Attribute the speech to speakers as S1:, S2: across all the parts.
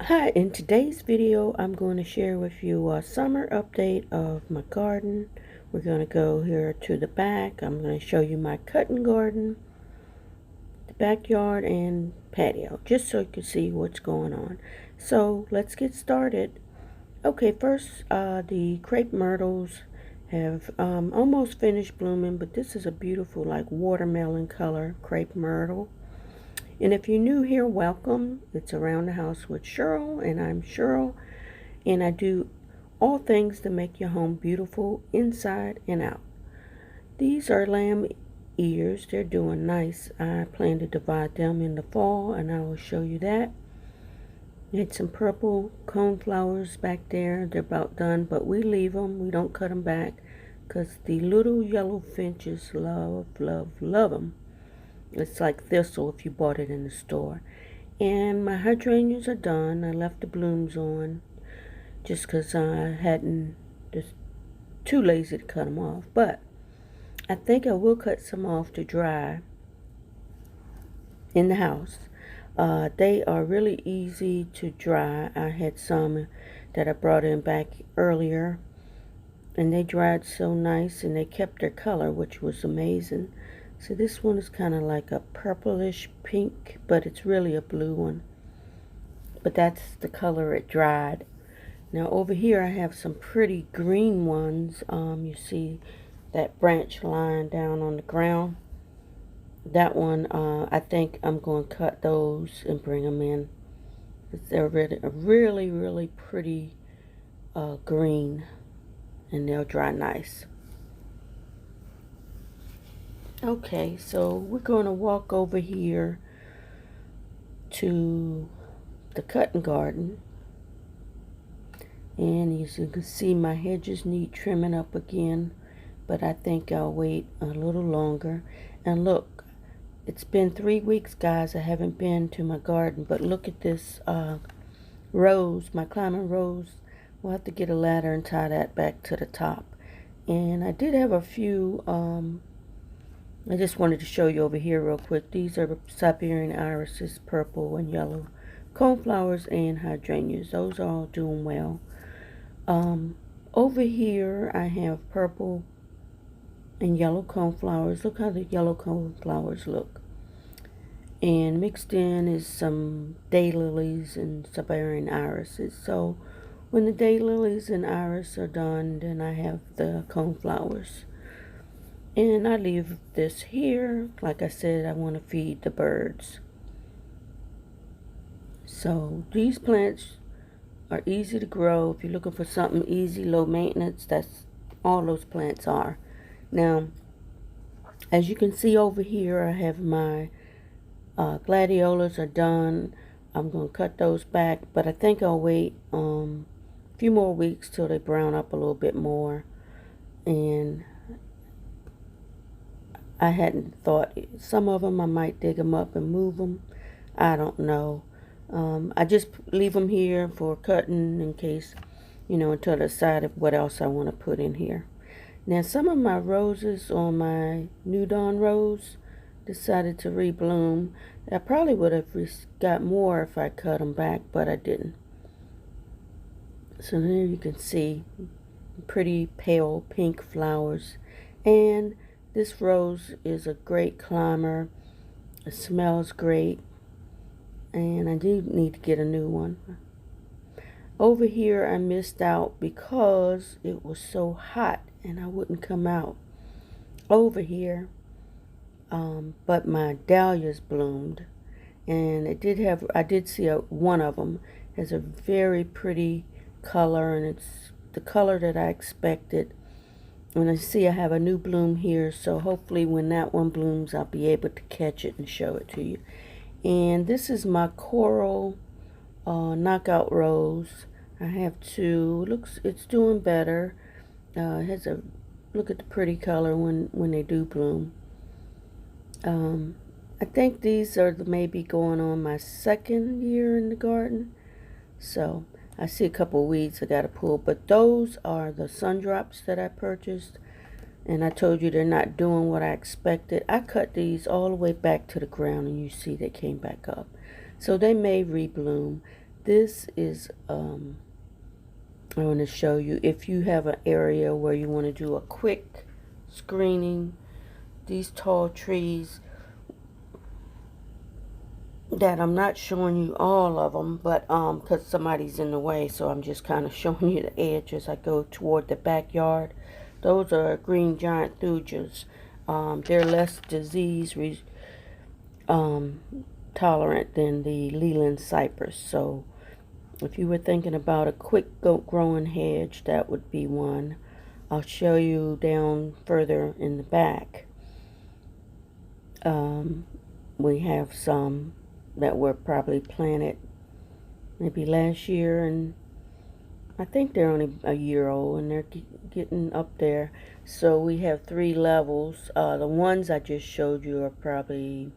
S1: Hi, in today's video I'm going to share with you a summer update of my garden. We're going to go here to the back. I'm going to show you my cutting garden, the backyard, and patio, just so you can see what's going on. So let's get started. Okay, first the crepe myrtles have almost finished blooming, but this is a beautiful like watermelon color crepe myrtle. And if you're new here, welcome. It's Around the House with Cheryl, and I'm Cheryl, and I do all things to make your home beautiful inside and out. These are lamb ears. They're doing nice. I plan to divide them in the fall, and I will show you that. Had some purple coneflowers back there. They're about done, but we leave them. We don't cut them back because the little yellow finches love, love, love them. It's like thistle if you bought it in the store. And my hydrangeas are done. I left the blooms on just because I hadn't, just too lazy to cut them off. But I think I will cut some off to dry in the house. They are really easy to dry. I had some that I brought in back earlier, and they dried so nice, and they kept their color, which was amazing. So this one is kind of like a purplish pink, but it's really a blue one. But that's the color it dried. Now over here I have some pretty green ones. You see that branch lying down on the ground. That one, I think I'm going to cut those and bring them in. They're really, really pretty green, and they'll dry nice. Okay, so we're going to walk over here to the cutting garden. And as you can see, my hedges need trimming up again, but I think I'll wait a little longer. And look, it's been 3 weeks, guys. I haven't been to my garden, but look at this rose, my climbing rose. We'll have to get a ladder and tie that back to the top. And I did have a few, I just wanted to show you over here real quick. These are Siberian Irises, purple and yellow, coneflowers and hydrangeas. Those are all doing well. Over here I have purple and yellow coneflowers. Look how the yellow coneflowers look. And mixed in is some daylilies and Siberian irises. So when the daylilies and iris are done, then I have the coneflowers. And I leave this here. Like I said, I want to feed the birds. So these plants are easy to grow. If you're looking for something easy, low maintenance, that's all those plants are. Now, as you can see over here, I have my Gladiolas are done. I'm going to cut those back, but I think I'll wait a few more weeks till they brown up a little bit more. And I hadn't thought, some of them I might dig them up and move them. I don't know. I just leave them here for cutting in case, until I decide what else I want to put in here. Now, some of my roses on my New Dawn rose decided to rebloom. I probably would have got more if I cut them back, but I didn't. So there you can see pretty pale pink flowers. And this rose is a great climber. It smells great. And I do need to get a new one. Over here I missed out because it was so hot and I wouldn't come out over here. But my dahlias bloomed, and I did see one of them has a very pretty color, and it's the color that I expected. And I see I have a new bloom here, so hopefully when that one blooms I'll be able to catch it and show it to you. And this is my coral knockout rose. I have two. It's doing better. It has a look at the pretty color when they do bloom. I think these are maybe going on my 2nd year in the garden. So I see a couple weeds I got to pull, but those are the sundrops that I purchased. And I told you they're not doing what I expected. I cut these all the way back to the ground, and you see they came back up. So they may rebloom. This is, I want to show you, if you have an area where you want to do a quick screening, these tall trees that I'm not showing you all of them, but because somebody's in the way, so I'm just kind of showing you the edge as I go toward the backyard. Those are green giant thujas. They're less disease tolerant than the Leland cypress. So if you were thinking about a quick growing hedge, that would be one. I'll show you down further in the back. We have some that were probably planted maybe last year, and I think they're only a year old, and they're getting up there. So we have 3 levels. The ones I just showed you are probably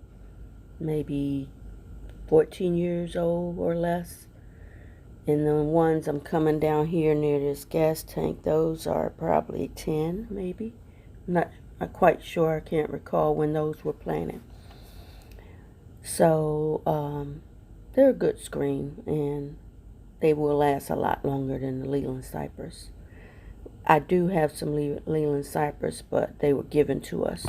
S1: maybe 14 years old or less. And the ones I'm coming down here near this gas tank, those are probably 10 maybe. I'm not quite sure. I can't recall when those were planted. So they're a good screen, and they will last a lot longer than the Leland cypress. I do have some Leland cypress, but they were given to us.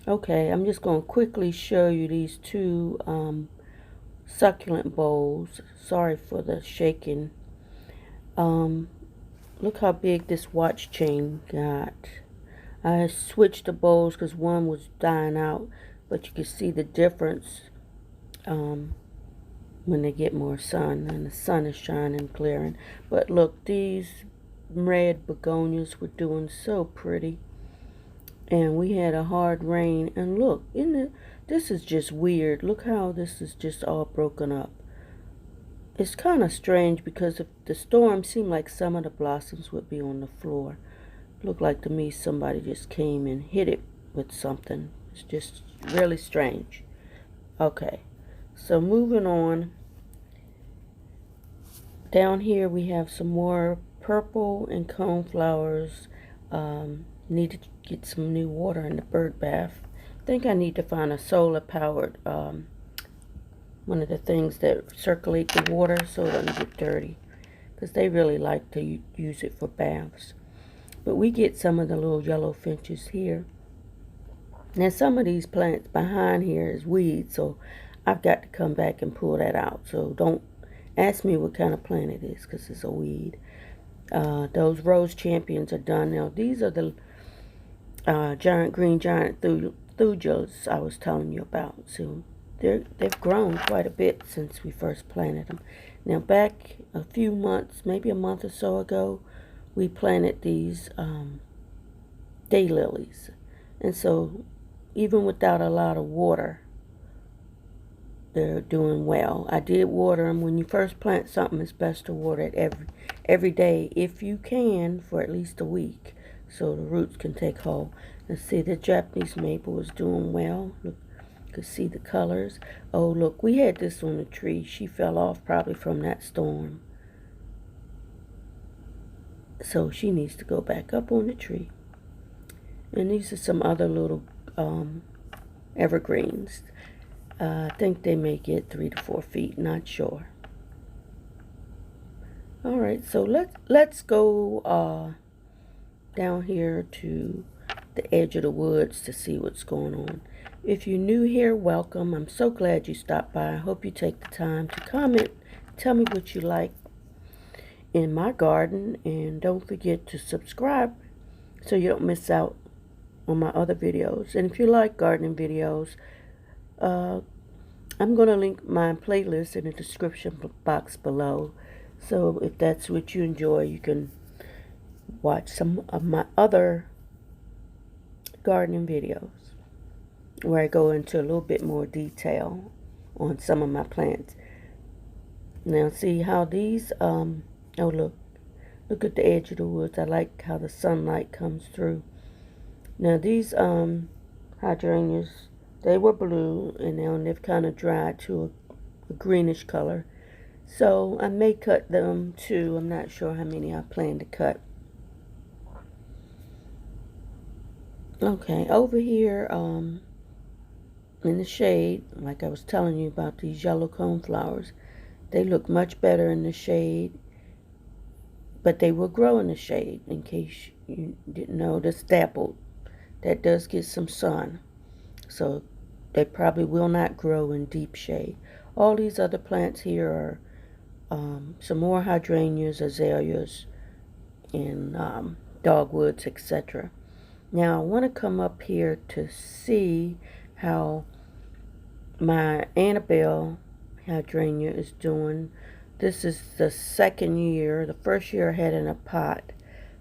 S1: Okay, I'm just going to quickly show you these 2 succulent bowls. Sorry for the shaking. Look how big this watch chain got. I switched the bowls because one was dying out, but you can see the difference when they get more sun, and the sun is shining, clearing. But look, these red begonias were doing so pretty, and we had a hard rain, and look, this is just weird. Look how this is just all broken up. It's kind of strange because if the storm seemed like some of the blossoms would be on the floor. Looked like to me somebody just came and hit it with something. It's just really strange. Okay, so moving on. Down here we have some more purple and coneflowers. Need to get some new water in the bird bath. I think I need to find a solar powered one of the things that circulate the water so it doesn't get dirty, because they really like to use it for baths. But we get some of the little yellow finches here. Now some of these plants behind here is weeds, so I've got to come back and pull that out. So don't ask me what kind of plant it is, because it's a weed. Those rose champions are done now. These are the green giant thujas I was telling you about. So they've grown quite a bit since we first planted them. Now back a few months, maybe a month or so ago, we planted these daylilies. And so even without a lot of water, they're doing well. I did water them. When you first plant something, it's best to water it every day if you can, for at least a week, so the roots can take hold. And see, the Japanese maple is doing well. Look, you can see the colors. Oh, look, we had this on the tree. She fell off probably from that storm. So she needs to go back up on the tree. And these are some other little evergreens. I think they may get 3 to 4 feet, not sure. All right, so let's go down here to the edge of the woods to see what's going on. If you're new here, welcome. I'm so glad you stopped by. I hope you take the time to comment, tell me what you like in my garden, and don't forget to subscribe so you don't miss out on my other videos. And if you like gardening videos, I'm going to link my playlist in the description box below. So if that's what you enjoy, you can watch some of my other gardening videos where I go into a little bit more detail on some of my plants. Now see how these, oh look at the edge of the woods. I like how the sunlight comes through. Now these hydrangeas, they were blue, and now they've kind of dried to a greenish color. So I may cut them too. I'm not sure how many I plan to cut. Okay, over here in the shade, like I was telling you about these yellow coneflowers, They look much better in the shade, but they will grow in the shade. In case you didn't know, that's dappled. That does get some sun, so they probably will not grow in deep shade. All these other plants here are some more hydrangeas, azaleas, and dogwoods, etc. Now I want to come up here to see how my Annabelle hydrangea is doing. This is the second year. The first year I had in a pot.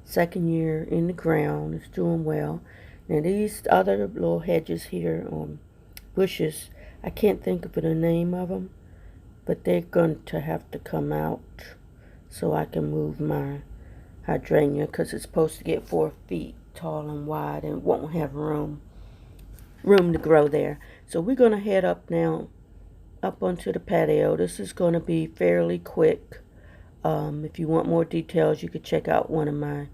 S1: Second year in the ground. It's doing well. Now these other little hedges here, bushes, I can't think of the name of them, but they're going to have to come out so I can move my hydrangea, because it's supposed to get 4 feet tall and wide and won't have room to grow there. So we're going to head up now, up onto the patio. This is going to be fairly quick. If you want more details, you could check out one of my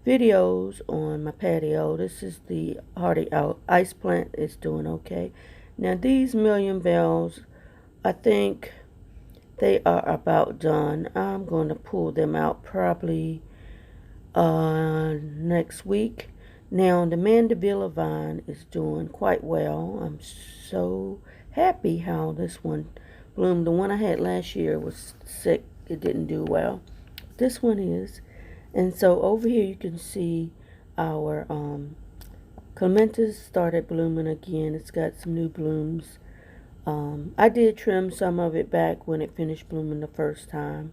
S1: videos on my patio. This is the hardy ice plant. It's doing okay. Now these million bells, I think they are about done. I'm going to pull them out probably next week. Now the Mandevilla Vine is doing quite well. I'm so happy how this one bloomed. The one I had last year was sick. It didn't do well. This one is. And so over here you can see our clematis started blooming again. It's got some new blooms. I did trim some of it back when it finished blooming the first time.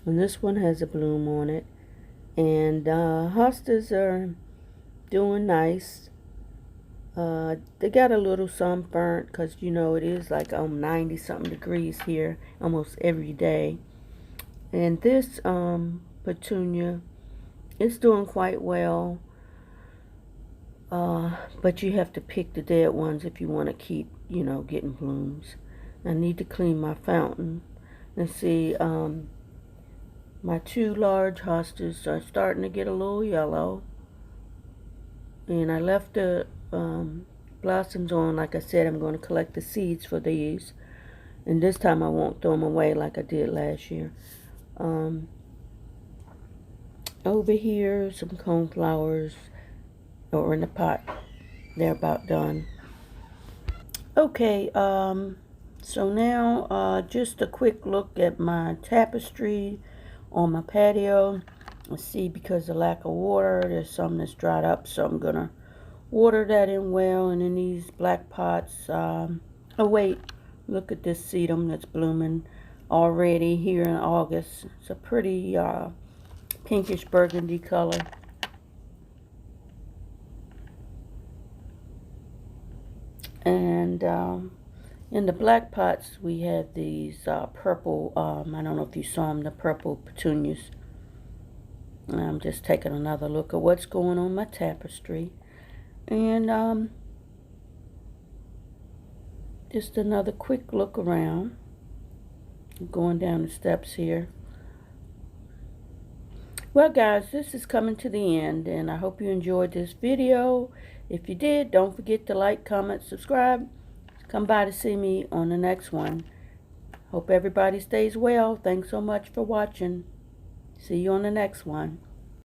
S1: And this one has a bloom on it. And hostas are doing nice. They got a little sunburnt because, you know, it is like 90 something degrees here almost every day. And this Petunia is doing quite well. But you have to pick the dead ones if you want to keep, you know, getting blooms. I need to clean my fountain. Let's see, my 2 large hostas are starting to get a little yellow. And I left the blossoms on. Like I said, I'm going to collect the seeds for these. And this time I won't throw them away like I did last year. Over here, some coneflowers are in the pot. They're about done. Okay, so now just a quick look at my tapestry on my patio. Let's see, because of lack of water, there's some that's dried up, so I'm gonna water that in well. And in these black pots, oh wait, look at this sedum that's blooming already here in August. It's a pretty pinkish burgundy color. And in the black pots we have these purple, I don't know if you saw them, the purple petunias. I'm just taking another look at what's going on my tapestry. And just another quick look around. I'm going down the steps here. Well guys, this is coming to the end, and I hope you enjoyed this video. If you did, don't forget to like, comment, subscribe. Come by to see me on the next one. Hope everybody stays well. Thanks so much for watching. See you on the next one.